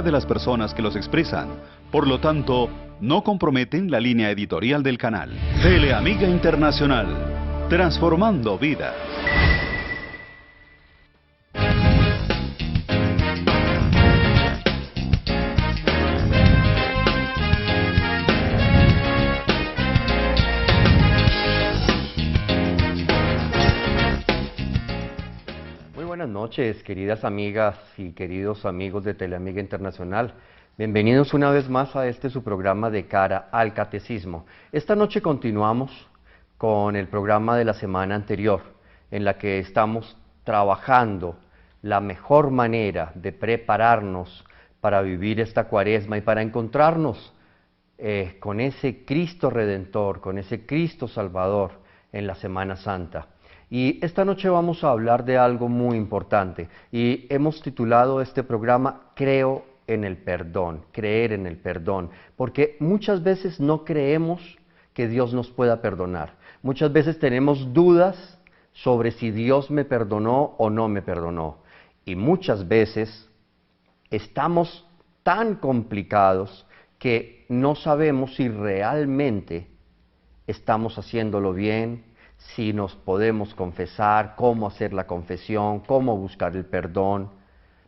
de las personas que los expresan, por lo tanto, no comprometen la línea editorial del canal. Teleamiga Internacional, transformando vidas. Buenas noches, queridas amigas y queridos amigos de Teleamiga Internacional. Bienvenidos una vez más a su programa de Cara al Catecismo. Esta noche continuamos con el programa de la semana anterior, en la que estamos trabajando la mejor manera de prepararnos para vivir esta Cuaresma y para encontrarnos con ese Cristo Redentor, con ese Cristo Salvador en la Semana Santa. Y esta noche vamos a hablar de algo muy importante y hemos titulado este programa Creo en el perdón, creer en el perdón, porque muchas veces no creemos que Dios nos pueda perdonar. Muchas veces tenemos dudas sobre si Dios me perdonó o no me perdonó. Y muchas veces estamos tan complicados que no sabemos si realmente estamos haciéndolo bien, si nos podemos confesar, cómo hacer la confesión, cómo buscar el perdón.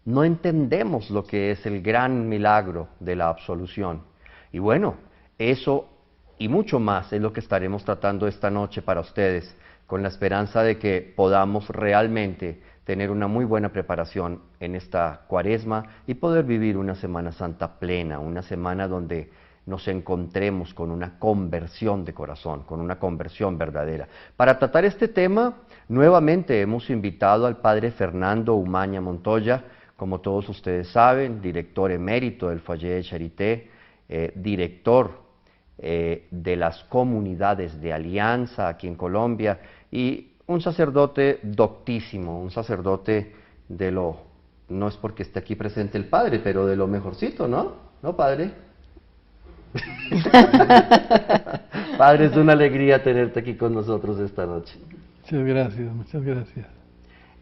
No entendemos lo que es el gran milagro de la absolución. Y bueno, eso y mucho más es lo que estaremos tratando esta noche para ustedes, con la esperanza de que podamos realmente tener una muy buena preparación en esta Cuaresma y poder vivir una Semana Santa plena, una semana donde nos encontremos con una conversión de corazón, con una conversión verdadera. Para tratar este tema, nuevamente hemos invitado al Padre Fernando Umaña Montoya, como todos ustedes saben, director emérito del Foyer de Charité, director de las comunidades de Alianza aquí en Colombia, y un sacerdote doctísimo, un sacerdote de lo, no es porque esté aquí presente el Padre, pero de lo mejorcito, ¿no? ¿No, Padre? Padre, es una alegría tenerte aquí con nosotros esta noche. Muchas gracias, muchas gracias.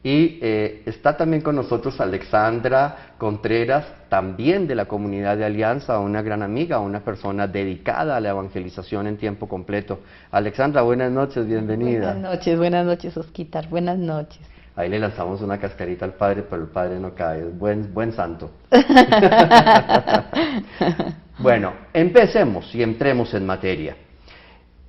Y está también con nosotros Alexandra Contreras, también de la comunidad de Alianza, una gran amiga, una persona dedicada a la evangelización en tiempo completo. Alexandra, buenas noches, bienvenida. Buenas noches, Osquitar, buenas noches. Ahí le lanzamos una cascarita al Padre, pero el Padre no cae, es buen santo. Bueno, empecemos y entremos en materia.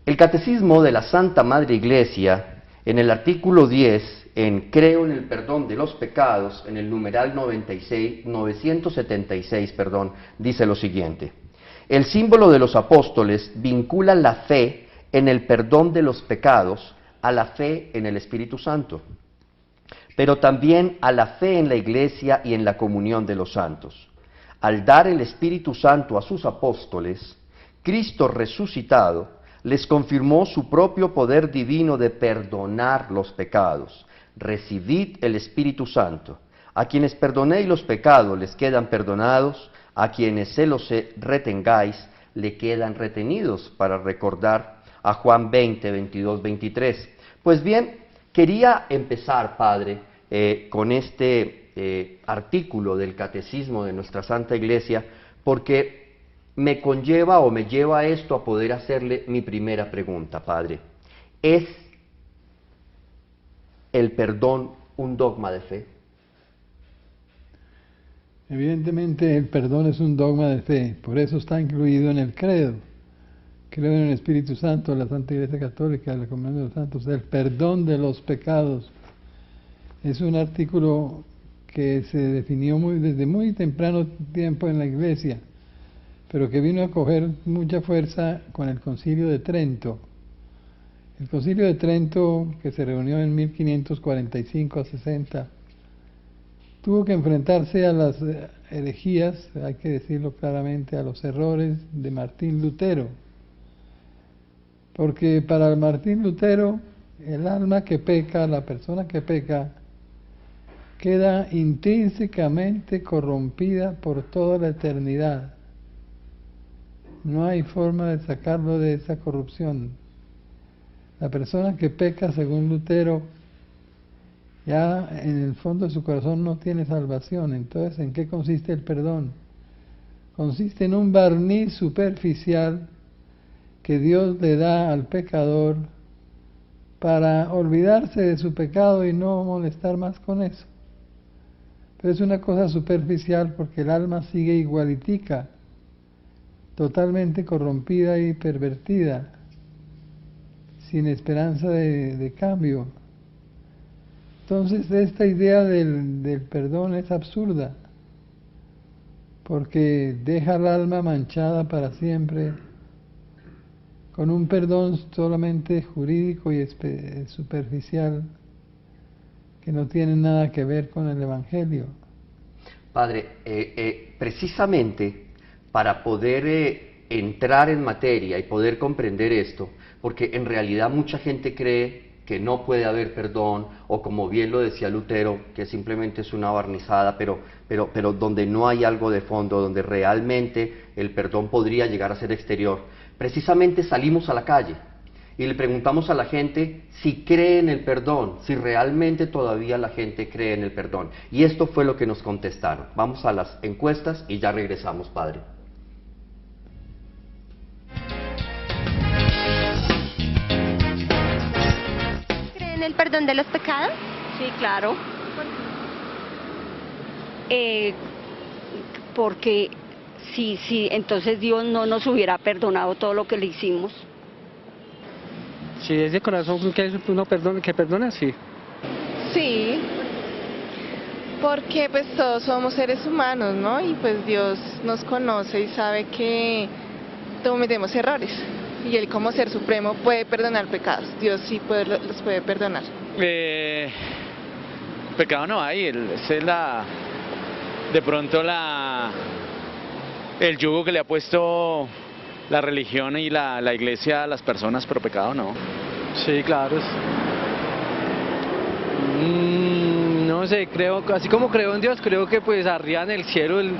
El Catecismo de la Santa Madre Iglesia, en el artículo 10, en Creo en el perdón de los pecados, en el numeral 976, dice lo siguiente: el símbolo de los apóstoles vincula la fe en el perdón de los pecados a la fe en el Espíritu Santo, pero también a la fe en la Iglesia y en la comunión de los santos. Al dar el Espíritu Santo a sus apóstoles, Cristo resucitado les confirmó su propio poder divino de perdonar los pecados. Recibid el Espíritu Santo. A quienes perdonéis los pecados les quedan perdonados, a quienes se los retengáis le quedan retenidos, para recordar a Juan 20, 22, 23. Pues bien, quería empezar, Padre, con este artículo del Catecismo de nuestra Santa Iglesia, porque me conlleva o me lleva a esto a poder hacerle mi primera pregunta, Padre. ¿Es el perdón un dogma de fe? Evidentemente el perdón es un dogma de fe, por eso está incluido en el credo. Creo en el Espíritu Santo, la Santa Iglesia Católica, la comunión de los santos, el perdón de los pecados. Es un artículo que se definió desde muy temprano tiempo en la Iglesia, pero que vino a coger mucha fuerza con el Concilio de Trento. El Concilio de Trento, que se reunió en 1545 a 60, tuvo que enfrentarse a las herejías, hay que decirlo claramente, a los errores de Martín Lutero. Porque para Martín Lutero, el alma que peca, la persona que peca, queda intrínsecamente corrompida por toda la eternidad. No hay forma de sacarlo de esa corrupción. La persona que peca, según Lutero, ya en el fondo de su corazón no tiene salvación. Entonces, ¿en qué consiste el perdón? consiste en un barniz superficial que Dios le da al pecador para olvidarse de su pecado y no molestar más con eso. Pero es una cosa superficial porque el alma sigue igualitica, totalmente corrompida y pervertida, sin esperanza de cambio. Entonces esta idea del perdón es absurda, porque deja al alma manchada para siempre, con un perdón solamente jurídico y superficial, que no tiene nada que ver con el Evangelio. Padre, precisamente para poder entrar en materia y poder comprender esto, porque en realidad mucha gente cree que no puede haber perdón, o como bien lo decía Lutero, que simplemente es una barnizada, pero donde no hay algo de fondo, donde realmente el perdón podría llegar a ser exterior. Precisamente salimos a la calle y le preguntamos a la gente si cree en el perdón, si realmente todavía la gente cree en el perdón. Y esto fue lo que nos contestaron. Vamos a las encuestas y ya regresamos, Padre. ¿Cree en el perdón de los pecados? Sí, claro. Porque sí, entonces Dios no nos hubiera perdonado todo lo que le hicimos. Si es de corazón que uno perdona, que perdona, sí. Sí, porque pues todos somos seres humanos, ¿no? Y pues Dios nos conoce y sabe que cometemos errores. Y Él como ser supremo puede perdonar pecados. Dios sí los puede perdonar. Pecado no hay, es de pronto el yugo que le ha puesto la religión y la iglesia a las personas, pero pecado no. Sí, claro. No sé, creo, así como creo en Dios, creo que pues arriba en el cielo Él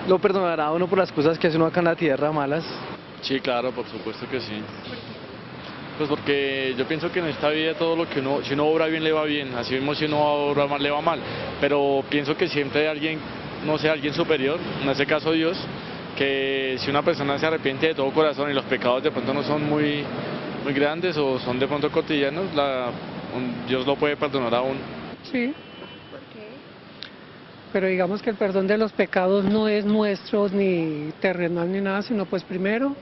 lo perdonará a uno por las cosas que hace uno acá en la tierra malas. Sí, claro, por supuesto que sí. Pues porque yo pienso que en esta vida todo lo que si uno obra bien le va bien, así mismo si uno obra mal le va mal, pero pienso que siempre hay alguien, no sé, alguien superior, en ese caso Dios, que si una persona se arrepiente de todo corazón y los pecados de pronto no son muy grandes o son de pronto cotidianos, Dios lo puede perdonar a uno. Sí. Pero digamos que el perdón de los pecados no es nuestro ni terrenal ni nada, sino pues primero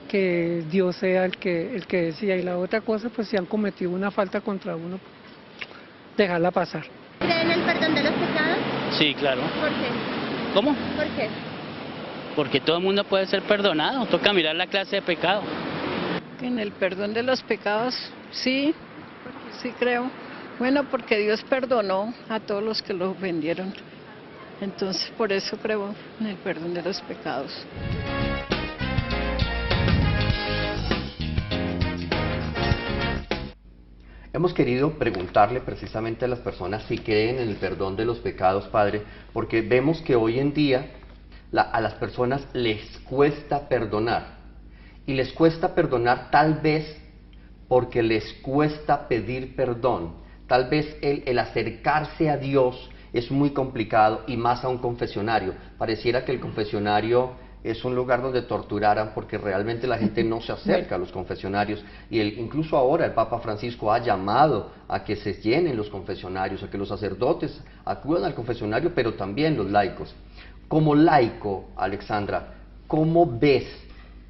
que Dios sea el que decía, y la otra cosa pues si han cometido una falta contra uno, dejarla pasar. ¿Cree en el perdón de los pecados? Sí, claro. ¿Por qué? ¿Cómo? ¿Por qué? Porque todo el mundo puede ser perdonado, toca mirar la clase de pecado. En el perdón de los pecados, sí, sí creo. Bueno, porque Dios perdonó a todos los que lo ofendieron. Entonces, por eso creo en el perdón de los pecados. Hemos querido preguntarle precisamente a las personas si creen en el perdón de los pecados, Padre, porque vemos que hoy en día a las personas les cuesta perdonar. Y les cuesta perdonar tal vez porque les cuesta pedir perdón. Tal vez el acercarse a Dios es muy complicado, y más a un confesionario. Pareciera que el confesionario es un lugar donde torturaran, porque realmente la gente no se acerca a los confesionarios. Y incluso ahora el Papa Francisco ha llamado a que se llenen los confesionarios, a que los sacerdotes acudan al confesionario, pero también los laicos. Como laico, Alexandra, ¿cómo ves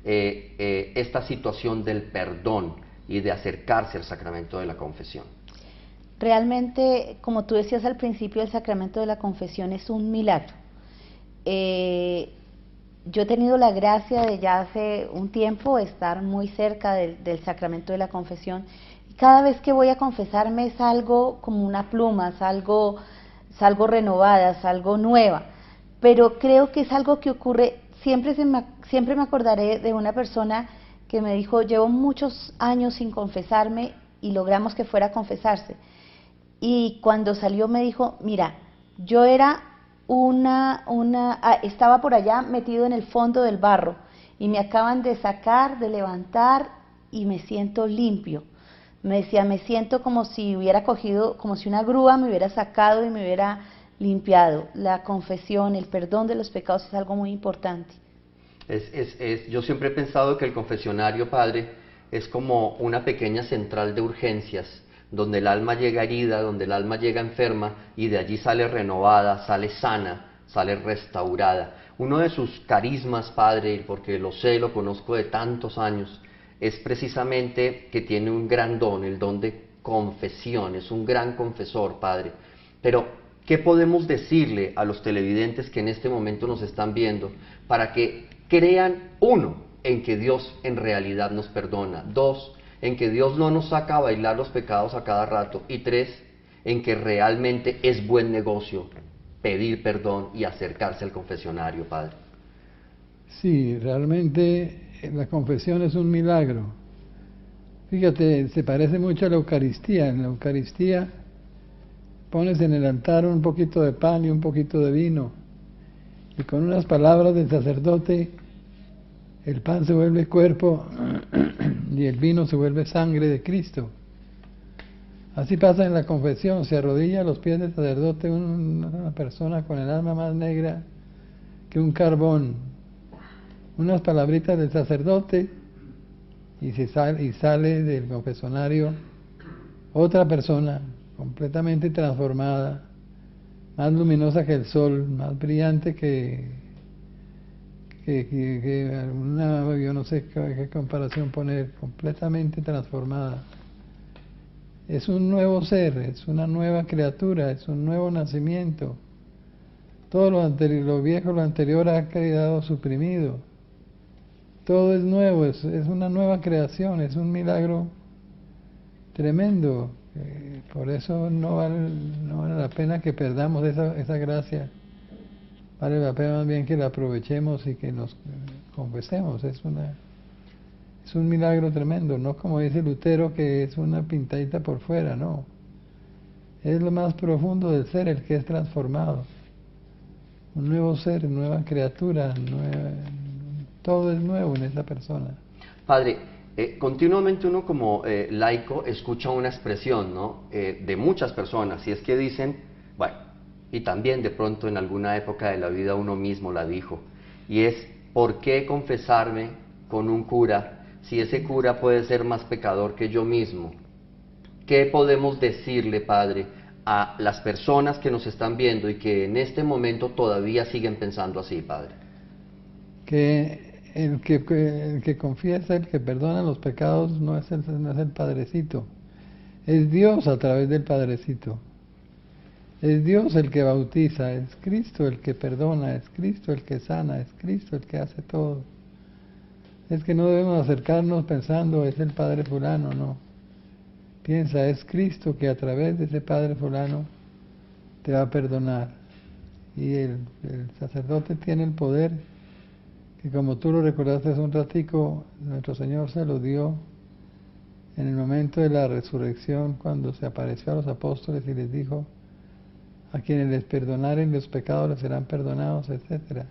esta situación del perdón y de acercarse al sacramento de la confesión? Realmente, como tú decías al principio, el sacramento de la confesión es un milagro. Yo he tenido la gracia de ya hace un tiempo estar muy cerca del sacramento de la confesión, y cada vez que voy a confesarme salgo como una pluma, salgo renovada, salgo nueva, pero creo que es algo que ocurre, siempre me acordaré de una persona que me dijo: llevo muchos años sin confesarme, y logramos que fuera a confesarse. Y cuando salió me dijo: mira, yo era estaba por allá metido en el fondo del barro, y me acaban de sacar, de levantar, y me siento limpio. Me decía, me siento como si hubiera cogido, como si una grúa me hubiera sacado y me hubiera limpiado. La confesión, el perdón de los pecados es algo muy importante. Yo siempre he pensado que el confesionario, Padre, es como una pequeña central de urgencias, donde el alma llega herida, donde el alma llega enferma, y de allí sale renovada, sale sana, sale restaurada. Uno de sus carismas, Padre, porque lo sé, lo conozco de tantos años, es precisamente que tiene un gran don, el don de confesión, es un gran confesor, Padre. Pero, ¿qué podemos decirle a los televidentes que en este momento nos están viendo para que crean, uno, en que Dios en realidad nos perdona, dos, en que Dios no nos saca a bailar los pecados a cada rato, y tres, en que realmente es buen negocio pedir perdón y acercarse al confesionario, Padre? Sí, realmente la confesión es un milagro. Fíjate, se parece mucho a la Eucaristía. En la Eucaristía pones en el altar un poquito de pan y un poquito de vino, y con unas palabras del sacerdote el pan se vuelve cuerpo y el vino se vuelve sangre de Cristo. Así pasa en la confesión, se arrodilla a los pies del sacerdote una persona con el alma más negra que un carbón, unas palabritas del sacerdote, y sale del confesionario otra persona completamente transformada, más luminosa que el sol, más brillante que yo no sé qué comparación poner, completamente transformada. Es un nuevo ser, es una nueva criatura, es un nuevo nacimiento. Todo lo viejo, lo anterior ha quedado suprimido. Todo es nuevo, es una nueva creación, es un milagro tremendo. Por eso no vale la pena que perdamos esa gracia. Vale la pena más bien que la aprovechemos y que nos confesemos. Es un milagro tremendo, no como dice Lutero, que es una pintadita por fuera, no. Es lo más profundo del ser, el que es transformado. Un nuevo ser, nueva criatura, todo es nuevo en esa persona. Padre, continuamente uno como laico escucha una expresión, ¿no? De muchas personas, y es que dicen, bueno, y también de pronto en alguna época de la vida uno mismo la dijo, y es, ¿por qué confesarme con un cura si ese cura puede ser más pecador que yo mismo? ¿Qué podemos decirle, Padre, a las personas que nos están viendo y que en este momento todavía siguen pensando así, Padre? Que el que confiesa, el que perdona los pecados no es el Padrecito, es Dios a través del Padrecito. Es Dios el que bautiza, es Cristo el que perdona, es Cristo el que sana, es Cristo el que hace todo. Es que no debemos acercarnos pensando, es el Padre fulano, no. Piensa, es Cristo que a través de ese Padre fulano te va a perdonar. Y el sacerdote tiene el poder, que como tú lo recordaste hace un ratico, nuestro Señor se lo dio en el momento de la resurrección, cuando se apareció a los apóstoles y les dijo, a quienes les perdonaren los pecados les serán perdonados, etc.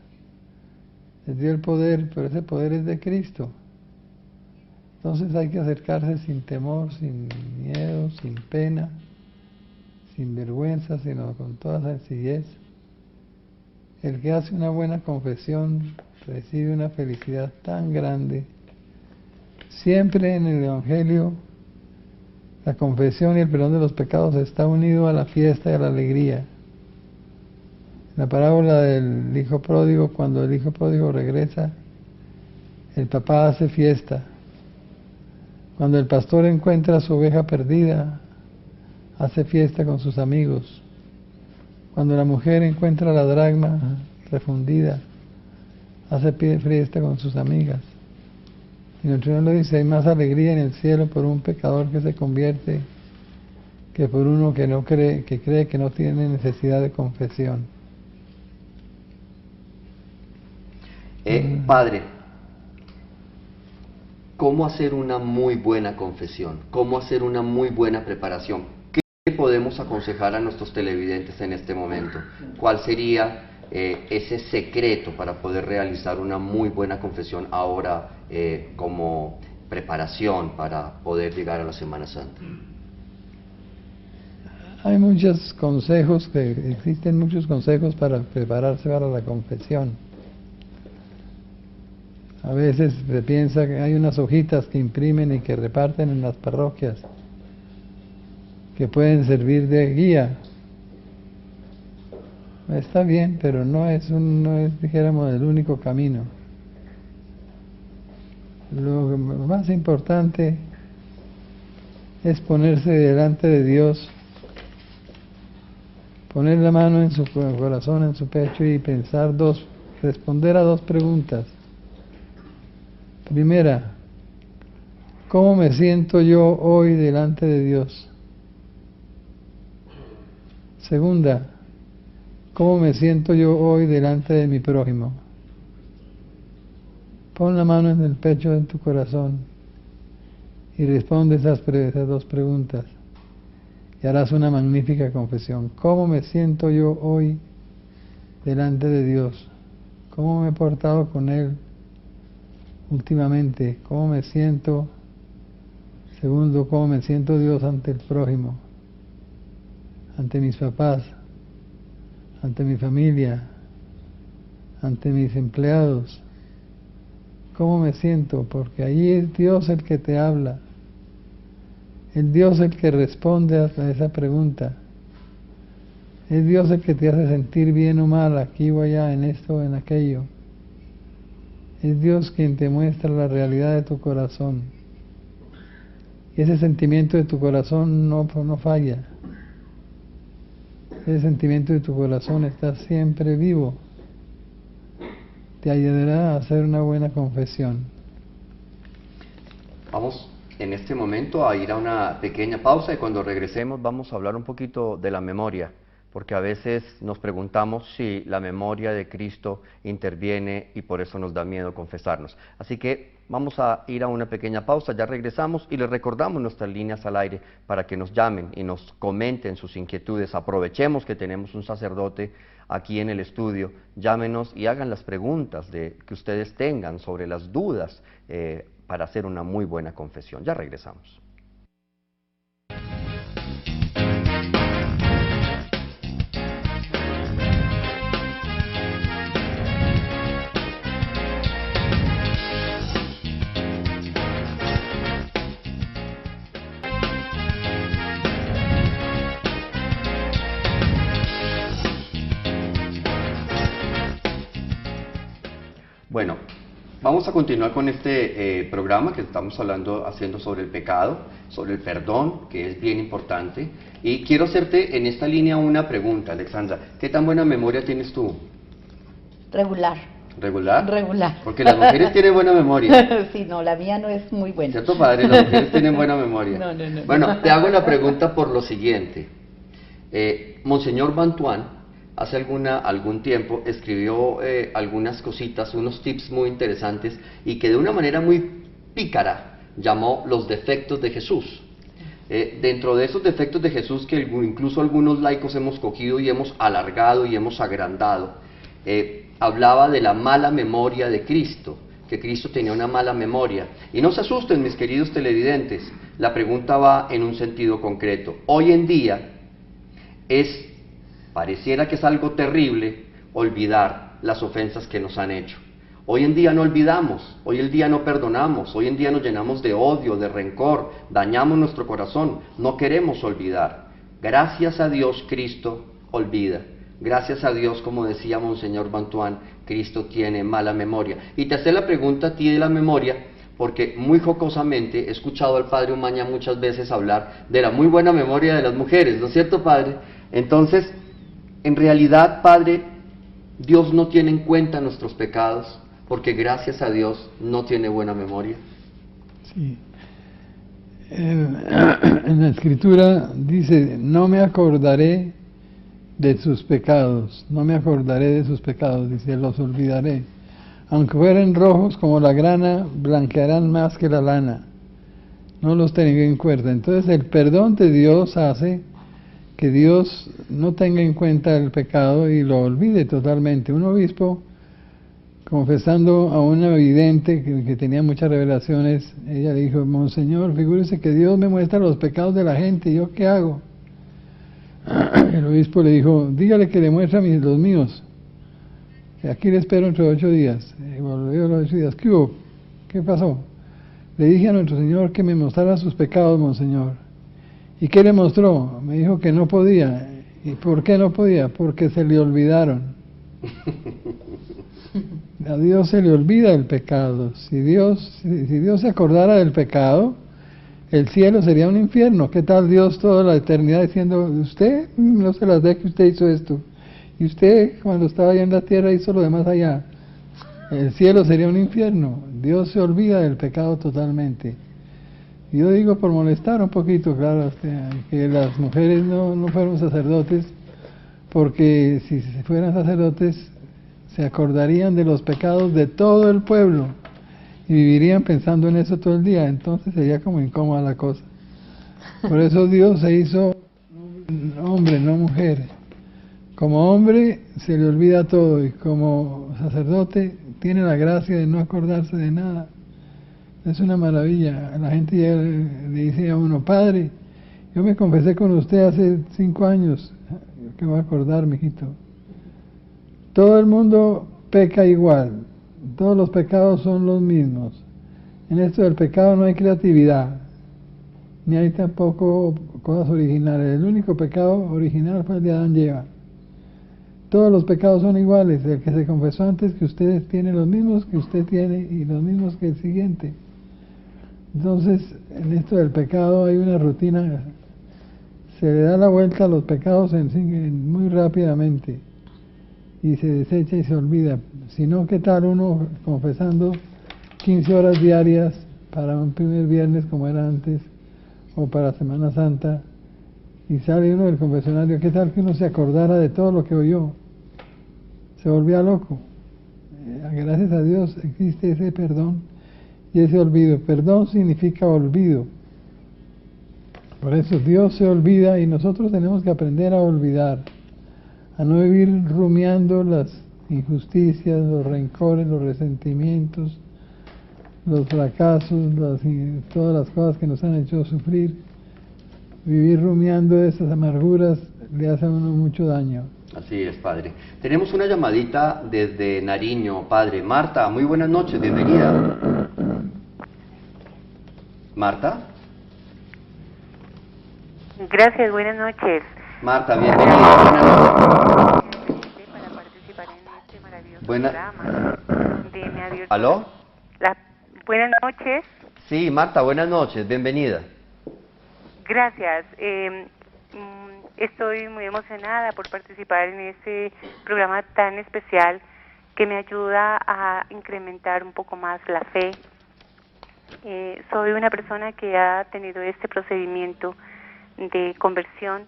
Les dio el poder, pero ese poder es de Cristo. Entonces hay que acercarse sin temor, sin miedo, sin pena, sin vergüenza, sino con toda sencillez. El que hace una buena confesión recibe una felicidad tan grande. Siempre en el Evangelio la confesión y el perdón de los pecados está unido a la fiesta y a la alegría. La parábola del hijo pródigo, cuando el hijo pródigo regresa, el papá hace fiesta. Cuando el pastor encuentra a su oveja perdida, hace fiesta con sus amigos. Cuando la mujer encuentra la dracma refundida, hace fiesta con sus amigas. Y nuestro Señor lo dice, hay más alegría en el cielo por un pecador que se convierte que por uno que no cree, que cree que no tiene necesidad de confesión. Padre, ¿cómo hacer una muy buena confesión? ¿Cómo hacer una muy buena preparación? ¿Qué podemos aconsejar a nuestros televidentes en este momento? ¿Cuál sería ese secreto para poder realizar una muy buena confesión ahora como preparación para poder llegar a la Semana Santa? Hay muchos consejos, existen muchos consejos para prepararse para la confesión. A veces se piensa que hay unas hojitas que imprimen y que reparten en las parroquias, que pueden servir de guía. Está bien, pero no es, dijéramos, el único camino. Lo más importante es ponerse delante de Dios, poner la mano en su corazón, en su pecho y responder a dos preguntas. Primera, ¿cómo me siento yo hoy delante de Dios? Segunda, ¿cómo me siento yo hoy delante de mi prójimo? Pon la mano en el pecho de tu corazón y responde esas dos preguntas y harás una magnífica confesión. ¿Cómo me siento yo hoy delante de Dios? ¿Cómo me he portado con Él últimamente? ¿Cómo me siento? Segundo, ¿cómo me siento Dios ante el prójimo? Ante mis papás, ante mi familia, ante mis empleados. ¿Cómo me siento? Porque allí es Dios el que te habla. Es Dios el que responde a esa pregunta. Es Dios el que te hace sentir bien o mal, aquí o allá, en esto o en aquello. Es Dios quien te muestra la realidad de tu corazón. Y ese sentimiento de tu corazón no falla. Ese sentimiento de tu corazón está siempre vivo. Te ayudará a hacer una buena confesión. Vamos en este momento a ir a una pequeña pausa y cuando regresemos vamos a hablar un poquito de la memoria, porque a veces nos preguntamos si la memoria de Cristo interviene y por eso nos da miedo confesarnos. Así que vamos a ir a una pequeña pausa, ya regresamos y les recordamos nuestras líneas al aire para que nos llamen y nos comenten sus inquietudes. Aprovechemos que tenemos un sacerdote aquí en el estudio, llámenos y hagan las preguntas que ustedes tengan sobre las dudas para hacer una muy buena confesión. Ya regresamos. Bueno, vamos a continuar con este programa que estamos haciendo sobre el pecado, sobre el perdón, que es bien importante. Y quiero hacerte en esta línea una pregunta, Alexandra. ¿Qué tan buena memoria tienes tú? Regular. ¿Regular? Regular. Porque las mujeres tienen buena memoria. Sí, no, la mía no es muy buena. ¿Cierto, padre? Las mujeres tienen buena memoria. No. Bueno, te hago la pregunta por lo siguiente. Monseñor Bantuán hace algún tiempo escribió algunas cositas, unos tips muy interesantes y que de una manera muy pícara llamó los defectos de Jesús. Dentro de esos defectos de Jesús que incluso algunos laicos hemos cogido y hemos alargado y hemos agrandado, hablaba de la mala memoria de Cristo, que Cristo tenía una mala memoria. Y no se asusten, mis queridos televidentes, la pregunta va en un sentido concreto. Hoy en día pareciera que es algo terrible olvidar las ofensas que nos han hecho. Hoy en día no olvidamos, hoy en día no perdonamos, hoy en día nos llenamos de odio, de rencor, dañamos nuestro corazón, no queremos olvidar. Gracias a Dios Cristo olvida. Gracias a Dios, como decía Monseñor Bantuán, Cristo tiene mala memoria. Y te hace la pregunta a ti de la memoria, porque muy jocosamente he escuchado al Padre Umaña muchas veces hablar de la muy buena memoria de las mujeres, ¿no es cierto, Padre? Entonces, en realidad, Padre, Dios no tiene en cuenta nuestros pecados, porque gracias a Dios no tiene buena memoria. Sí. En la Escritura dice, no me acordaré de sus pecados, no me acordaré de sus pecados, dice, los olvidaré. Aunque fueren rojos como la grana, blanquearán más que la lana. No los tengo en cuenta. Entonces el perdón de Dios hace que Dios no tenga en cuenta el pecado y lo olvide totalmente. Un obispo, confesando a una vidente que tenía muchas revelaciones, ella le dijo, Monseñor, figúrese que Dios me muestra los pecados de la gente, ¿y yo qué hago? el obispo le dijo, dígale que le muestre los míos. Aquí le espero entre 8 días. Y volvió los 8 días. ¿Qué hubo? ¿Qué pasó? Le dije a nuestro Señor que me mostrara sus pecados, monseñor. ¿Y qué le mostró? Me dijo que no podía. ¿Y por qué no podía? Porque se le olvidaron. A Dios se le olvida el pecado. Si Dios se acordara del pecado, el cielo sería un infierno. ¿Qué tal Dios toda la eternidad diciendo, usted no se las deje, usted hizo esto? Y usted cuando estaba allá en la tierra hizo lo demás allá. El cielo sería un infierno. Dios se olvida del pecado totalmente. Yo digo por molestar un poquito, claro, que las mujeres no fueron sacerdotes, porque si fueran sacerdotes se acordarían de los pecados de todo el pueblo y vivirían pensando en eso todo el día, entonces sería como incómoda la cosa. Por eso Dios se hizo hombre, no mujer. Como hombre se le olvida todo y como sacerdote tiene la gracia de no acordarse de nada. Es una maravilla. La gente ya le dice a uno, padre, yo me confesé con usted hace 5 años. ¿Qué voy a acordar, mijito? Todo el mundo peca igual. Todos los pecados son los mismos. En esto del pecado no hay creatividad, ni hay tampoco cosas originales. El único pecado original fue el de Adán y Eva. Todos los pecados son iguales. El que se confesó antes que ustedes tiene los mismos que usted tiene y los mismos que el siguiente. Entonces, en esto del pecado hay una rutina. Se le da la vuelta a los pecados muy rápidamente y se desecha y se olvida. Si no, ¿qué tal uno confesando 15 horas diarias para un primer viernes como era antes o para Semana Santa? Y sale uno del confesionario, ¿qué tal que uno se acordara de todo lo que oyó? Se volvía loco. Gracias a Dios existe ese perdón y ese olvido. Perdón significa olvido. Por eso Dios se olvida y nosotros tenemos que aprender a olvidar, a no vivir rumiando las injusticias, los rencores, los resentimientos, los fracasos, todas las cosas que nos han hecho sufrir. Vivir rumiando esas amarguras le hace a uno mucho daño. Así es, padre. Tenemos una llamadita desde Nariño, padre. Marta, muy buenas noches, bienvenida. Marta. Gracias, buenas noches. Marta, bienvenida, buenas noches. Para participar en este maravilloso Buena... programa de Me Abierto. ¿Aló? Buenas noches. Sí, Marta, buenas noches, bienvenida. Gracias. Estoy muy emocionada por participar en este programa tan especial que me ayuda a incrementar un poco más la fe. Soy una persona que ha tenido este procedimiento de conversión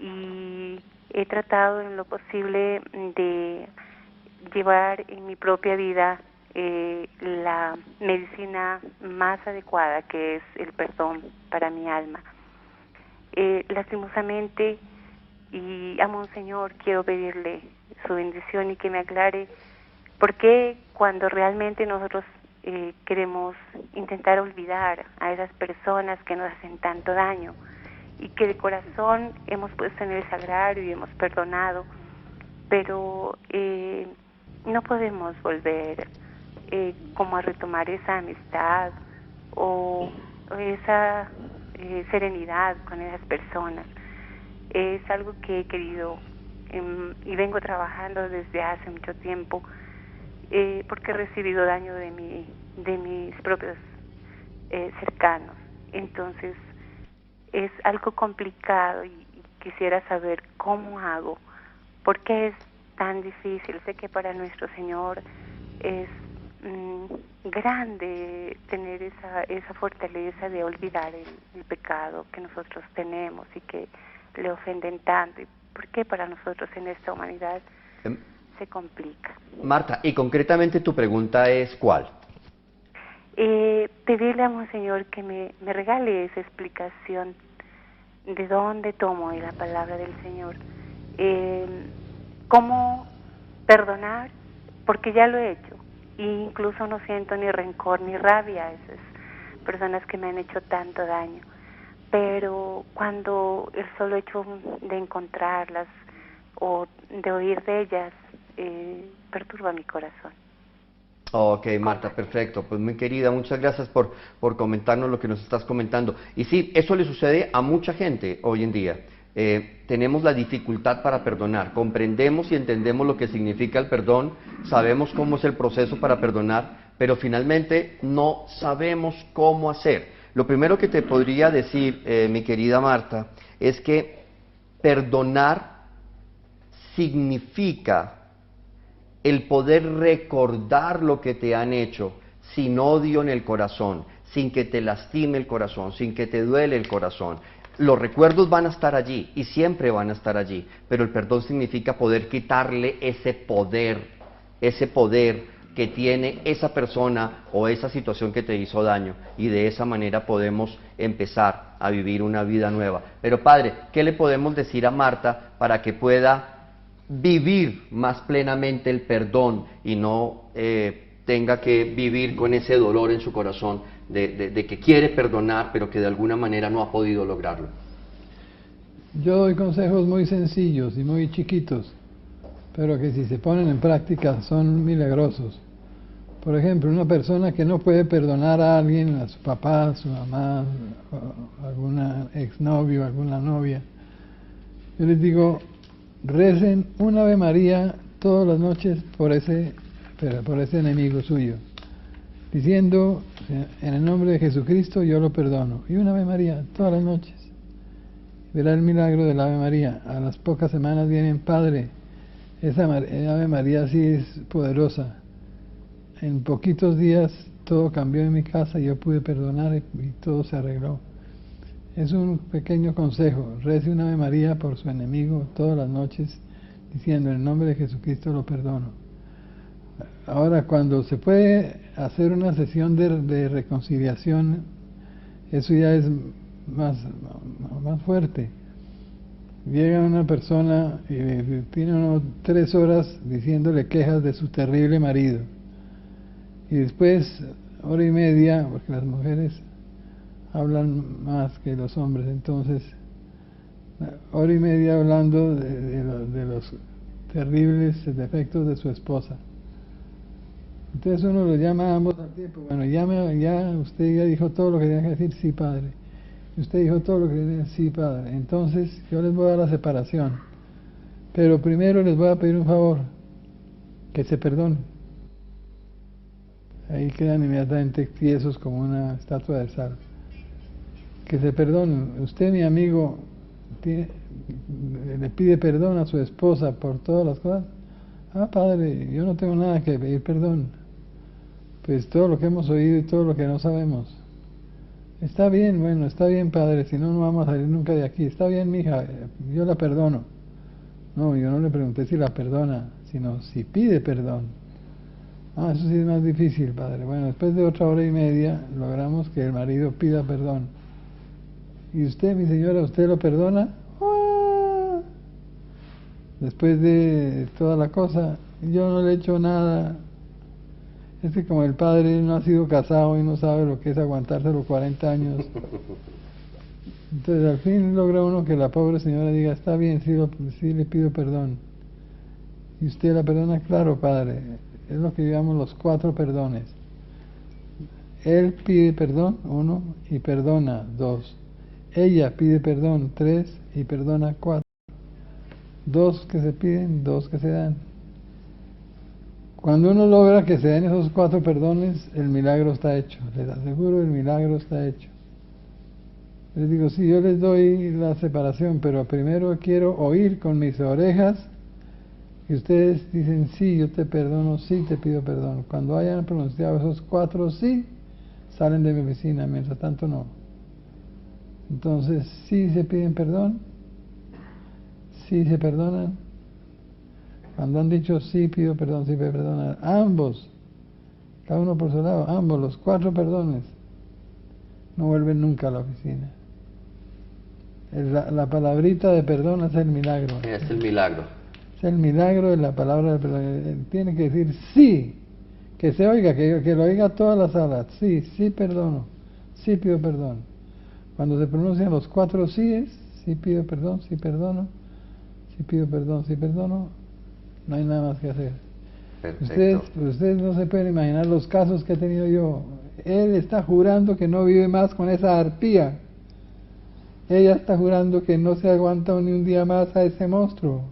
y he tratado en lo posible de llevar en mi propia vida la medicina más adecuada, que es el perdón para mi alma. Lastimosamente, y a Monseñor quiero pedirle su bendición y que me aclare por qué cuando realmente nosotros queremos intentar olvidar a esas personas que nos hacen tanto daño y que de corazón hemos puesto en el sagrario y hemos perdonado, pero no podemos volver como a retomar esa amistad o esa serenidad con esas personas. Es algo que he querido y vengo trabajando desde hace mucho tiempo porque he recibido daño de mis propios cercanos. Entonces es algo complicado y quisiera saber cómo hago, por qué es tan difícil. Sé que para nuestro Señor es grande tener esa fortaleza de olvidar el pecado que nosotros tenemos y que le ofenden tanto. ¿Y por qué para nosotros en esta humanidad se complica? Marta, y concretamente tu pregunta es ¿cuál? Pedirle a Monseñor que me regale esa explicación de dónde tomo la palabra del Señor. ¿Cómo perdonar? Porque ya lo he hecho. E incluso no siento ni rencor ni rabia a esas personas que me han hecho tanto daño. pero cuando el solo hecho de encontrarlas o de oír de ellas perturba mi corazón. Ok, Marta, perfecto. Pues muy querida, muchas gracias por comentarnos lo que nos estás comentando. Y sí, eso le sucede a mucha gente hoy en día. Tenemos la dificultad para perdonar, comprendemos y entendemos lo que significa el perdón, sabemos cómo es el proceso para perdonar, pero finalmente no sabemos cómo hacer. Lo primero que te podría decir, mi querida Marta, es que perdonar significa el poder recordar lo que te han hecho sin odio en el corazón, sin que te lastime el corazón, sin que te duele el corazón. Los recuerdos van a estar allí y siempre van a estar allí, pero el perdón significa poder quitarle ese poder que tiene esa persona o esa situación que te hizo daño, y de esa manera podemos empezar a vivir una vida nueva. Pero Padre, ¿qué le podemos decir a Marta para que pueda vivir más plenamente el perdón y no tenga que vivir con ese dolor en su corazón de que quiere perdonar pero que de alguna manera no ha podido lograrlo? Yo doy consejos muy sencillos y muy chiquitos, pero que si se ponen en práctica son milagrosos. Por ejemplo, una persona que no puede perdonar a alguien, a su papá, a su mamá, a alguna exnovio, alguna novia, yo les digo: recen una Ave María todas las noches por ese enemigo suyo, diciendo: en el nombre de Jesucristo yo lo perdono. Y una Ave María todas las noches. Verá el milagro del Ave María. A las pocas semanas vienen: Padre, esa Ave María sí es poderosa. En poquitos días todo cambió en mi casa, yo pude perdonar y todo se arregló. Es un pequeño consejo: rece una Ave María por su enemigo todas las noches, diciendo: en el nombre de Jesucristo lo perdono. Ahora, cuando se puede hacer una sesión de reconciliación, eso ya es más fuerte. Llega una persona y tiene unos 3 horas diciéndole quejas de su terrible marido, y después 1 hora y media, porque las mujeres hablan más que los hombres, entonces 1 hora y media hablando de los terribles defectos de su esposa. Entonces uno lo llama a ambos al tiempo: bueno, ya usted ya dijo todo lo que tenía que decir. Sí, Padre. Y usted dijo todo lo que tenía que decir. Sí, Padre. Entonces yo les voy a dar la separación, pero primero les voy a pedir un favor: que se perdonen. Ahí quedan inmediatamente tiesos como una estatua de sal. Que se perdonen. Usted, mi amigo, le pide perdón a su esposa por todas las cosas. Ah, Padre, yo no tengo nada que pedir perdón. Pues todo lo que hemos oído y todo lo que no sabemos. Está bien, bueno, está bien, Padre, si no, no vamos a salir nunca de aquí. Está bien, mija, yo la perdono. No, yo no le pregunté si la perdona, sino si pide perdón. Ah, eso sí es más difícil, Padre. Bueno, después de 1 hora y media logramos que el marido pida perdón. ¿Y usted, mi señora, usted lo perdona? ¡Ah! Después de toda la cosa: yo no le he hecho nada. Es que como el padre no ha sido casado y no sabe lo que es aguantarse los 40 años, entonces al fin logra uno que la pobre señora diga: está bien, sí le pido perdón. ¿Y usted la perdona? Claro, Padre. Es lo que llamamos los 4 perdones. Él pide perdón, 1, y perdona, 2. Ella pide perdón, 3, y perdona, 4. 2 que se piden, 2 que se dan. Cuando uno logra que se den esos 4 perdones, el milagro está hecho. Les aseguro, el milagro está hecho. Les digo: sí, yo les doy la separación, pero primero quiero oír con mis orejas que ustedes dicen: sí, yo te perdono, sí te pido perdón. Cuando hayan pronunciado esos 4 sí, salen de mi oficina, mientras tanto no. Entonces, sí se piden perdón, sí se perdonan. Cuando han dicho sí pido perdón, sí pido perdón, ambos, cada uno por su lado, ambos, los 4 perdones, no vuelven nunca a la oficina. La palabrita de perdón es el milagro. Es el milagro. Es el milagro de la palabra de perdón. Tiene que decir sí, que se oiga, que lo oiga toda la sala. Sí, sí perdono, sí pido perdón. Cuando se pronuncian los 4 síes, sí pido perdón, sí perdono, sí pido perdón, sí perdono, no hay nada más que hacer. Ustedes no se pueden imaginar los casos que he tenido yo. Él está jurando que no vive más con esa arpía. Ella está jurando que no se aguanta ni un día más a ese monstruo.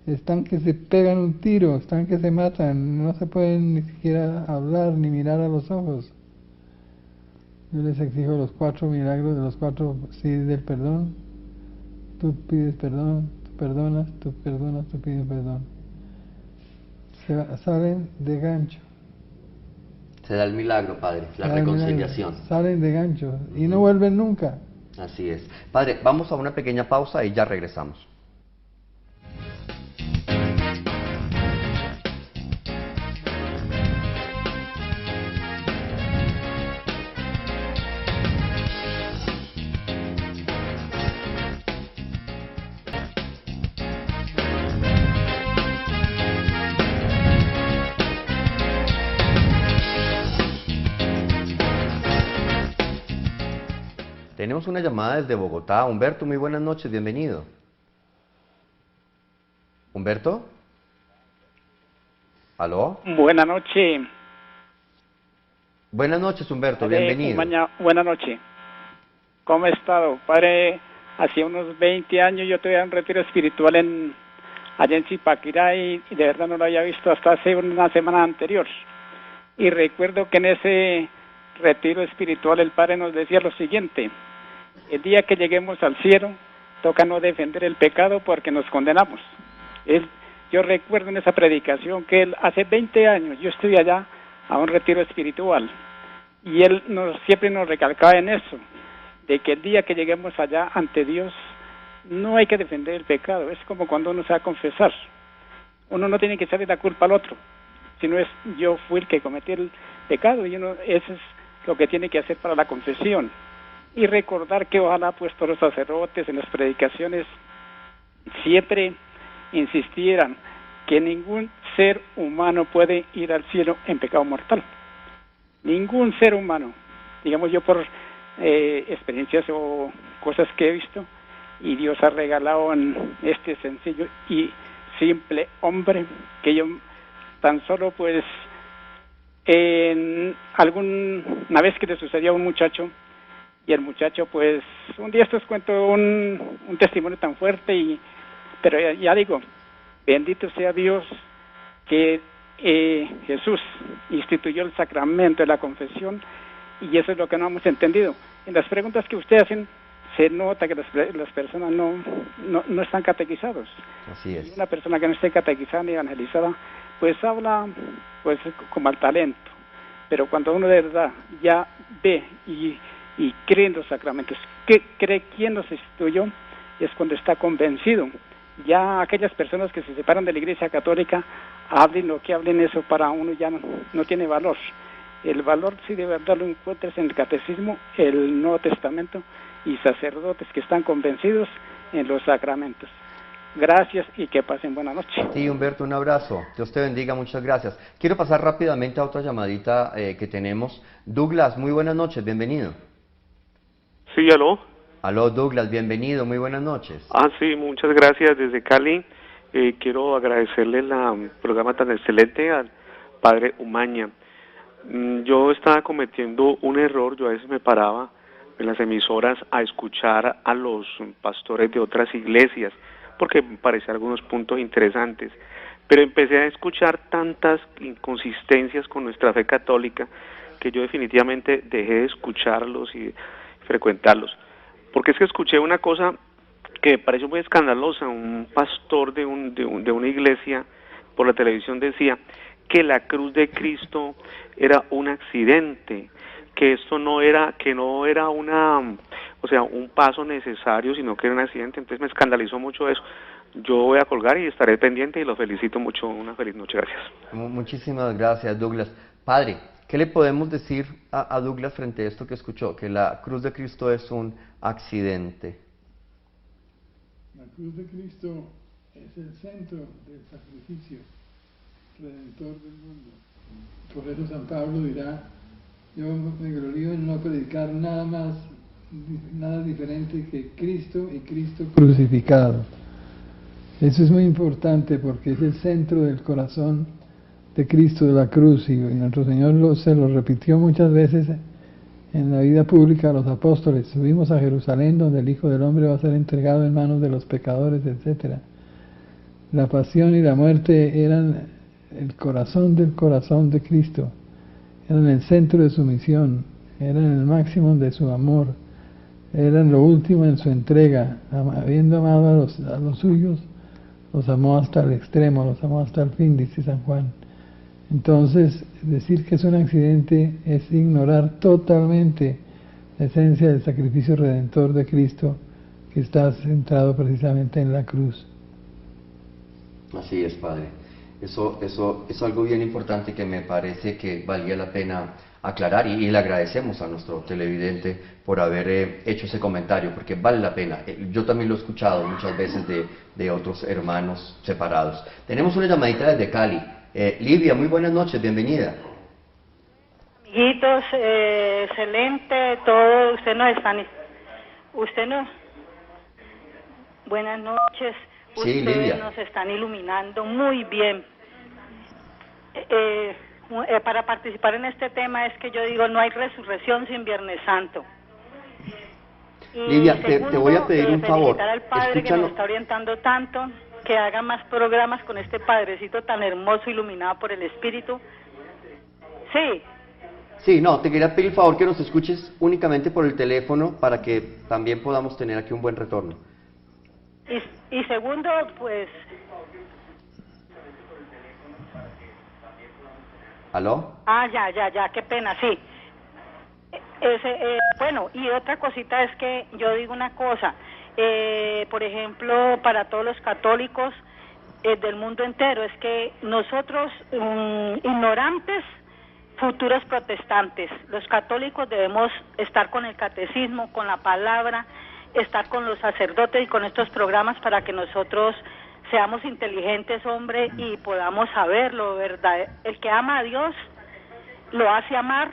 Están que se pegan un tiro, están que se matan, no se pueden ni siquiera hablar ni mirar a los ojos. Yo les exijo los 4 milagros de los 4 sí del perdón. Tú pides perdón, tú perdonas, tú perdonas, tú pides perdón. Salen de gancho. Se da el milagro, Padre, la reconciliación. Salen de gancho y no vuelven nunca. Así es. Padre, vamos a una pequeña pausa y ya regresamos. Tenemos una llamada desde Bogotá. Humberto, muy buenas noches, bienvenido. ¿Humberto? ¿Aló? Buenas noches. Buenas noches, Humberto, bienvenido. Buenas noches. ¿Cómo ha estado? Padre, hacía unos 20 años yo tuve un retiro espiritual allá en Zipaquirá y de verdad no lo había visto hasta hace una semana anterior. Y recuerdo que en ese retiro espiritual el Padre nos decía lo siguiente: el día que lleguemos al cielo, toca no defender el pecado porque nos condenamos. Yo recuerdo en esa predicación que él, hace 20 años, yo estuve allá a un retiro espiritual, y él siempre nos recalcaba en eso, de que el día que lleguemos allá ante Dios, no hay que defender el pecado. Es como cuando uno se va a confesar. Uno no tiene que echarle la culpa al otro, sino es yo fui el que cometí el pecado, y eso es lo que tiene que hacer para la confesión. Y recordar que ojalá pues todos los sacerdotes en las predicaciones siempre insistieran que ningún ser humano puede ir al cielo en pecado mortal. Ningún ser humano. Digamos, yo por experiencias o cosas que he visto, y Dios ha regalado en este sencillo y simple hombre, que yo tan solo pues una vez que le sucedió a un muchacho, y el muchacho pues un día os cuento un testimonio tan fuerte, pero ya digo, bendito sea Dios que Jesús instituyó el sacramento de la confesión, y eso es lo que no hemos entendido. En las preguntas que ustedes hacen se nota que las personas no están catequizados. Así es. Y una persona que no esté catequizada ni evangelizada pues habla pues como al talento, pero cuando uno de verdad ya ve y cree en los sacramentos, cree quién los instituyó, es cuando está convencido. Ya aquellas personas que se separan de la Iglesia Católica, hablen lo que hablen, eso para uno ya no tiene valor. El valor sí de verdad lo encuentras en el Catecismo, el Nuevo Testamento y sacerdotes que están convencidos en los sacramentos. Gracias y que pasen buena noche. Sí, Humberto, un abrazo. Dios te bendiga, muchas gracias. Quiero pasar rápidamente a otra llamadita que tenemos. Douglas, muy buenas noches, bienvenido. Sí, aló. Aló, Douglas, bienvenido, muy buenas noches. Sí, muchas gracias desde Cali. Quiero agradecerle el programa tan excelente al Padre Umaña. Yo estaba cometiendo un error, yo a veces me paraba en las emisoras a escuchar a los pastores de otras iglesias, porque me parecían algunos puntos interesantes, pero empecé a escuchar tantas inconsistencias con nuestra fe católica que yo definitivamente dejé de escucharlos y frecuentarlos, porque es que escuché una cosa que me pareció muy escandalosa. Un pastor de una iglesia por la televisión decía que la cruz de Cristo era un accidente, que esto no era un paso necesario, sino que era un accidente. Entonces me escandalizó mucho eso. Yo voy a colgar y estaré pendiente y los felicito mucho. Una feliz noche, gracias. Muchísimas gracias, Douglas. Padre, ¿qué le podemos decir a Douglas frente a esto que escuchó? Que la cruz de Cristo es un accidente. La cruz de Cristo es el centro del sacrificio redentor del mundo. Por eso San Pablo dirá: yo me glorío en no predicar nada más nada diferente que Cristo y Cristo crucificado. Eso es muy importante porque es el centro del corazón de Cristo de la cruz, y nuestro Señor se lo repitió muchas veces en la vida pública a los apóstoles. Subimos a Jerusalén donde el Hijo del Hombre va a ser entregado en manos de los pecadores, etc. La pasión y la muerte eran el corazón del corazón de Cristo, eran el centro de su misión, eran el máximo de su amor, eran lo último en su entrega. Habiendo amado a los suyos, los amó hasta el extremo, los amó hasta el fin, dice San Juan. Entonces, decir que es un accidente es ignorar totalmente la esencia del sacrificio redentor de Cristo, que está centrado precisamente en la cruz. Así es, Padre. Eso es algo bien importante que me parece que valía la pena aclarar, y le agradecemos a nuestro televidente por haber hecho ese comentario, porque vale la pena. Yo también lo he escuchado muchas veces de otros hermanos separados. Tenemos una llamadita desde Cali. Livia, muy buenas noches, bienvenida. Amiguitos, excelente todo, buenas noches, sí, ustedes Livia. Nos están iluminando muy bien. Para participar en este tema es que yo digo, no hay resurrección sin Viernes Santo. Y Livia, segundo, te voy a pedir un favor. felicitar al Padre que nos está orientando tanto, que haga más programas con este Padrecito tan hermoso, iluminado por el Espíritu. Sí. Sí, no, te quería pedir el favor que nos escuches únicamente por el teléfono para que también podamos tener aquí un buen retorno. Y segundo, pues... ¿Aló? Ya, qué pena, sí. Bueno, y otra cosita es que yo digo una cosa, por ejemplo, para todos los católicos del mundo entero, es que nosotros, ignorantes, futuros protestantes, los católicos debemos estar con el catecismo, con la palabra, estar con los sacerdotes y con estos programas para que nosotros seamos inteligentes, hombre, y podamos saberlo, ¿verdad? El que ama a Dios lo hace amar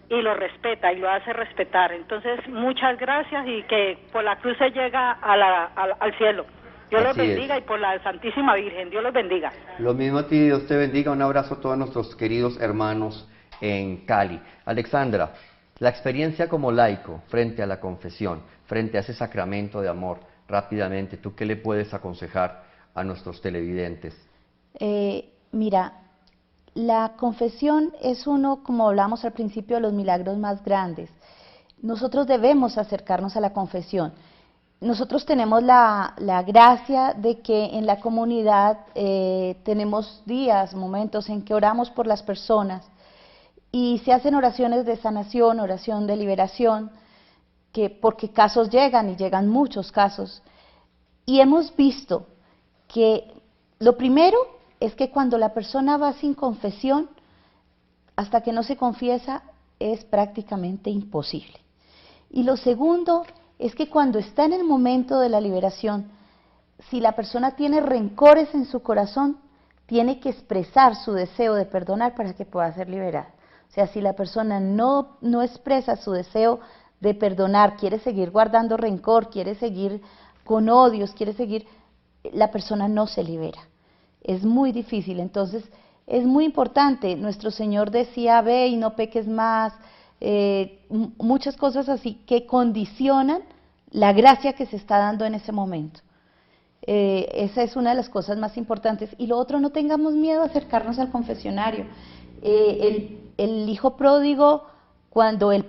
y lo respeta y lo hace respetar. Entonces, muchas gracias, y que por la cruz se llega al cielo. Dios los bendiga, y por la Santísima Virgen, Dios los bendiga. Lo mismo a ti, Dios te bendiga. Un abrazo a todos nuestros queridos hermanos en Cali. Alexandra, la experiencia como laico frente a la confesión, frente a ese sacramento de amor, rápidamente, ¿tú qué le puedes aconsejar a nuestros televidentes? Mira, la confesión es uno, como hablamos al principio, de los milagros más grandes. Nosotros debemos acercarnos a la confesión. Nosotros tenemos la gracia de que en la comunidad tenemos días, momentos en que oramos por las personas, y se hacen oraciones de sanación, oración de liberación, porque casos llegan, y llegan muchos casos. Y hemos visto que lo primero es que cuando la persona va sin confesión, hasta que no se confiesa, es prácticamente imposible. Y lo segundo es que cuando está en el momento de la liberación, si la persona tiene rencores en su corazón, tiene que expresar su deseo de perdonar para que pueda ser liberada. O sea, si la persona no expresa su deseo de perdonar, quiere seguir guardando rencor, quiere seguir con odios, la persona no se libera. Es muy difícil. Entonces, es muy importante. Nuestro Señor decía, ve y no peques más, muchas cosas así que condicionan la gracia que se está dando en ese momento. Esa es una de las cosas más importantes. Y lo otro, no tengamos miedo a acercarnos al confesionario. El hijo pródigo, cuando el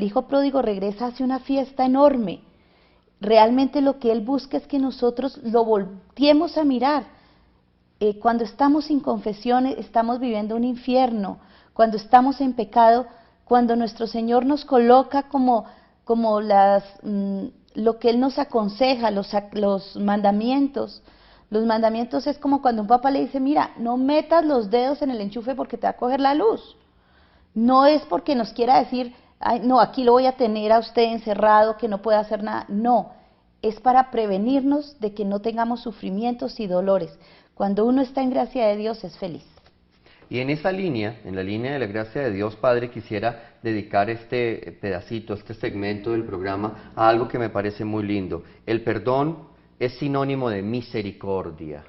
hijo pródigo regresa, hace una fiesta enorme. Realmente lo que él busca es que nosotros lo volteemos a mirar. Cuando estamos sin confesión, estamos viviendo un infierno. Cuando estamos en pecado, cuando nuestro Señor nos coloca como lo que Él nos aconseja, los mandamientos. Los mandamientos es como cuando un papá le dice, mira, no metas los dedos en el enchufe porque te va a coger la luz. No es porque nos quiera decir, ay, no, aquí lo voy a tener a usted encerrado, que no puede hacer nada. No, es para prevenirnos de que no tengamos sufrimientos y dolores. Cuando uno está en gracia de Dios es feliz. Y en esa línea, en la línea de la gracia de Dios, Padre, quisiera dedicar este pedacito, este segmento del programa a algo que me parece muy lindo. El perdón es sinónimo de misericordia.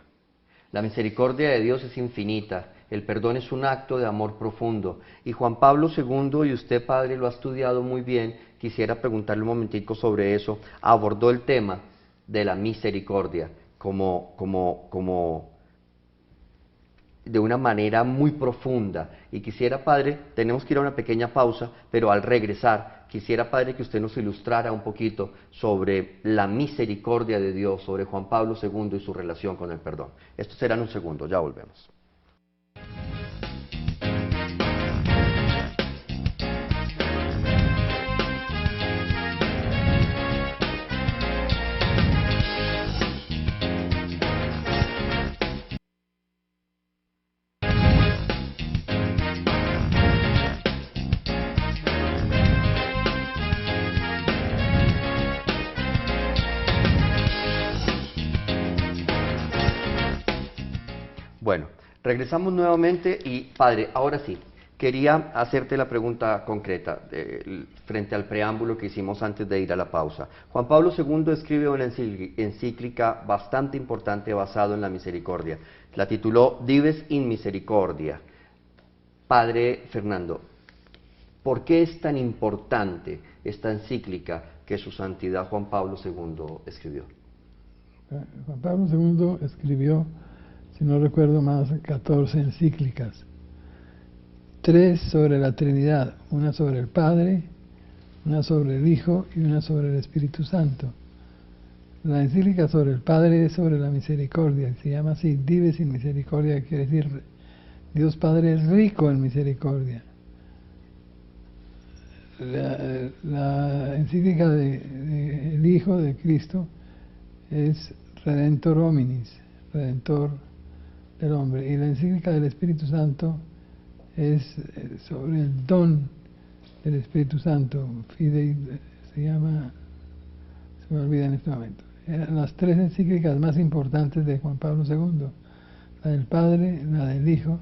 La misericordia de Dios es infinita. El perdón es un acto de amor profundo. Y Juan Pablo II, y usted, Padre, lo ha estudiado muy bien, quisiera preguntarle un momentico sobre eso. Abordó el tema de la misericordia como de una manera muy profunda. Y quisiera, Padre, tenemos que ir a una pequeña pausa, pero al regresar, quisiera, Padre, que usted nos ilustrara un poquito sobre la misericordia de Dios, sobre Juan Pablo II y su relación con el perdón. Esto será en un segundo, ya volvemos. Bueno, regresamos nuevamente y, Padre, ahora sí, quería hacerte la pregunta concreta frente al preámbulo que hicimos antes de ir a la pausa. Juan Pablo II escribe una encíclica bastante importante basado en la misericordia. La tituló Dives in Misericordia. Padre Fernando, ¿por qué es tan importante esta encíclica que su santidad Juan Pablo II escribió? Juan Pablo II escribió, si no recuerdo más, 14 encíclicas. 3 sobre la Trinidad, una sobre el Padre, una sobre el Hijo y una sobre el Espíritu Santo. La encíclica sobre el Padre es sobre la misericordia, se llama así, Dives in Misericordia, que quiere decir Dios Padre es rico en misericordia. La encíclica del Hijo de Cristo es Redentor Hominis, Redentor del hombre, y la encíclica del Espíritu Santo es sobre el don del Espíritu Santo, Fidei, se llama, se me olvida en este momento. Eran las 3 encíclicas más importantes de Juan Pablo II, la del Padre, la del Hijo,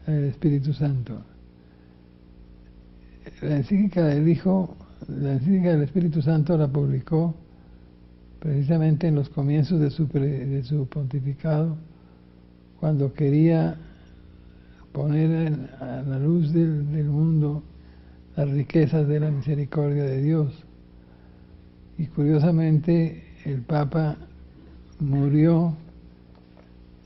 la del Espíritu Santo. La encíclica del Hijo, la encíclica del Espíritu Santo la publicó precisamente en los comienzos de su pontificado, cuando quería poner a la luz del mundo las riquezas de la misericordia de Dios. Y curiosamente el Papa murió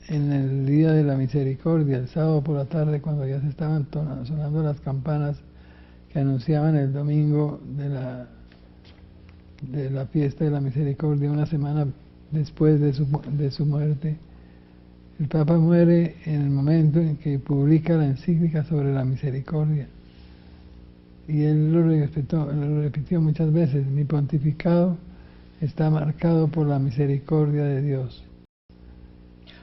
en el día de la misericordia, el sábado por la tarde, cuando ya se estaban sonando las campanas que anunciaban el domingo de la fiesta de la misericordia, una semana después de su muerte. El Papa muere en el momento en que publica la encíclica sobre la misericordia. Y él lo repitió muchas veces: mi pontificado está marcado por la misericordia de Dios.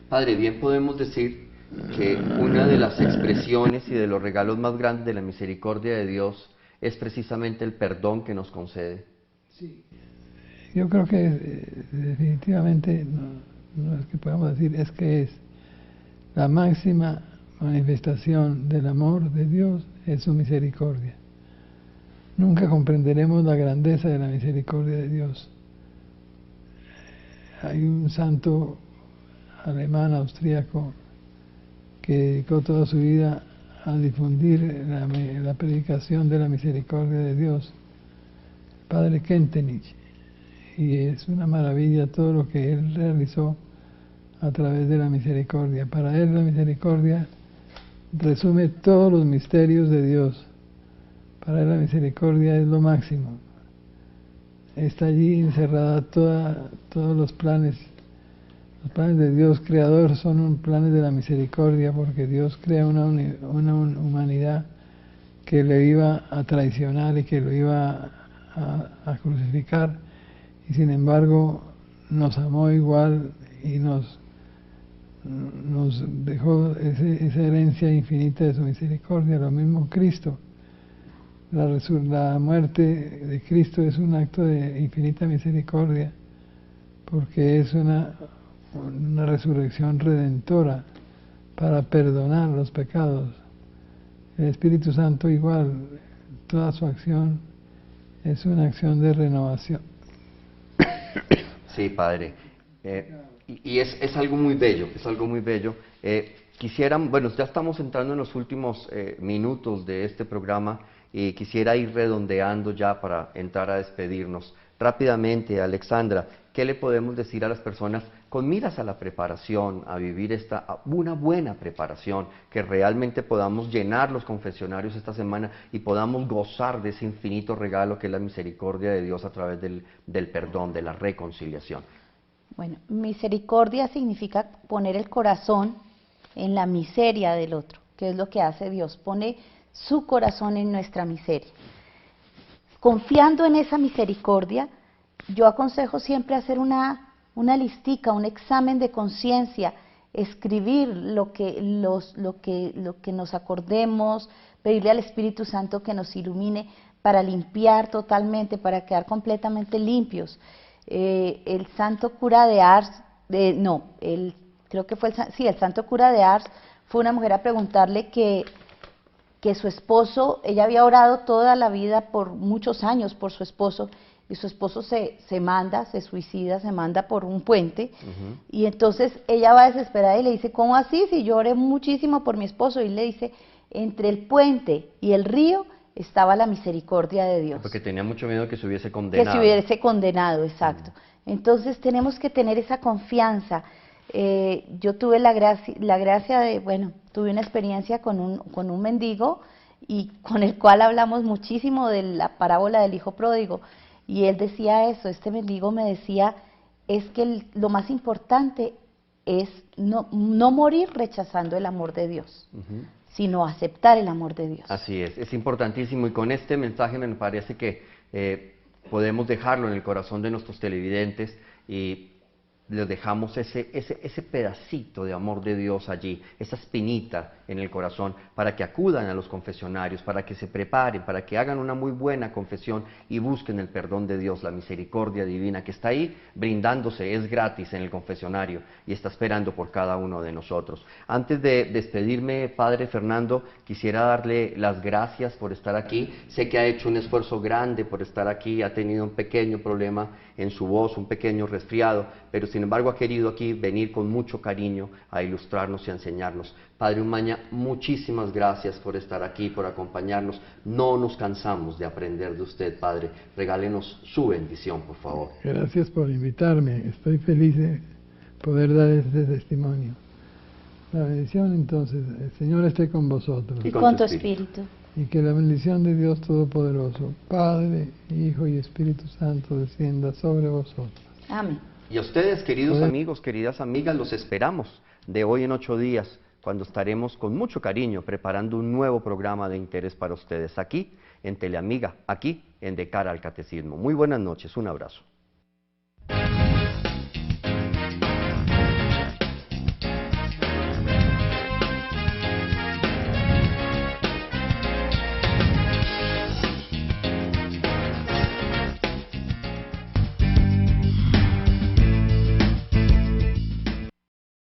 Padre, bien podemos decir que una de las expresiones y de los regalos más grandes de la misericordia de Dios es precisamente el perdón que nos concede. Sí. Yo creo que definitivamente no es que podamos decir, es que es la máxima manifestación del amor de Dios, es su misericordia. Nunca comprenderemos la grandeza de la misericordia de Dios. Hay un santo alemán, austríaco, que dedicó toda su vida a difundir la predicación de la misericordia de Dios, el padre Kentenich, y es una maravilla todo lo que él realizó a través de la misericordia. Para él la misericordia resume todos los misterios de Dios. Para él la misericordia es lo máximo. Está allí encerrada todos los planes. Los planes de Dios creador son planes de la misericordia, porque Dios crea una humanidad que le iba a traicionar y que lo iba a crucificar, y sin embargo nos amó igual y nos dejó esa herencia infinita de su misericordia. Lo mismo Cristo. La muerte de Cristo es un acto de infinita misericordia, porque es una resurrección redentora para perdonar los pecados. El Espíritu Santo igual, toda su acción es una acción de renovación. Sí, Padre. Y es algo muy bello, es algo muy bello. Bueno, ya estamos entrando en los últimos minutos de este programa y quisiera ir redondeando ya para entrar a despedirnos. Rápidamente, Alexandra, ¿qué le podemos decir a las personas con miras a la preparación, a vivir una buena preparación, que realmente podamos llenar los confesionarios esta semana y podamos gozar de ese infinito regalo que es la misericordia de Dios a través del perdón, de la reconciliación? Bueno, misericordia significa poner el corazón en la miseria del otro, que es lo que hace Dios, pone su corazón en nuestra miseria. Confiando en esa misericordia, yo aconsejo siempre hacer una listica, un examen de conciencia, escribir lo que nos acordemos, pedirle al Espíritu Santo que nos ilumine para limpiar totalmente, para quedar completamente limpios. El santo cura de Ars, el santo cura de Ars fue una mujer a preguntarle que su esposo, ella había orado toda la vida por muchos años por su esposo, y su esposo se suicida, se manda por un puente, y entonces ella va desesperada y le dice, ¿cómo así? Si yo oré muchísimo por mi esposo, y le dice, entre el puente y el río estaba la misericordia de Dios. Porque tenía mucho miedo que se hubiese condenado. Que se hubiese condenado, exacto. Entonces tenemos que tener esa confianza. Yo tuve la gracia de, tuve una experiencia con un mendigo y con el cual hablamos muchísimo de la parábola del hijo pródigo, y él decía eso, este mendigo me decía, es que lo más importante es no morir rechazando el amor de Dios, sino aceptar el amor de Dios. Así es importantísimo, y con este mensaje me parece que podemos dejarlo en el corazón de nuestros televidentes y les dejamos ese pedacito de amor de Dios allí, esa espinita en el corazón, para que acudan a los confesionarios, para que se preparen, para que hagan una muy buena confesión y busquen el perdón de Dios, la misericordia divina que está ahí brindándose, es gratis en el confesionario y está esperando por cada uno de nosotros. Antes de despedirme, Padre Fernando, quisiera darle las gracias por estar aquí. Sé que ha hecho un esfuerzo grande por estar aquí, ha tenido un pequeño problema en su voz, un pequeño resfriado, pero sin embargo ha querido aquí venir con mucho cariño a ilustrarnos y a enseñarnos. Padre Umaña, muchísimas gracias por estar aquí, por acompañarnos. No nos cansamos de aprender de usted, Padre. Regálenos su bendición, por favor. Gracias por invitarme. Estoy feliz de poder dar este testimonio. La bendición, entonces, el Señor esté con vosotros. Y con tu espíritu. Y que la bendición de Dios Todopoderoso, Padre, Hijo y Espíritu Santo, descienda sobre vosotros. Amén. Y a ustedes, queridos amigos, queridas amigas, los esperamos de hoy en 8 días, cuando estaremos con mucho cariño preparando un nuevo programa de interés para ustedes aquí en Teleamiga, aquí en De Cara al Catecismo. Muy buenas noches, un abrazo.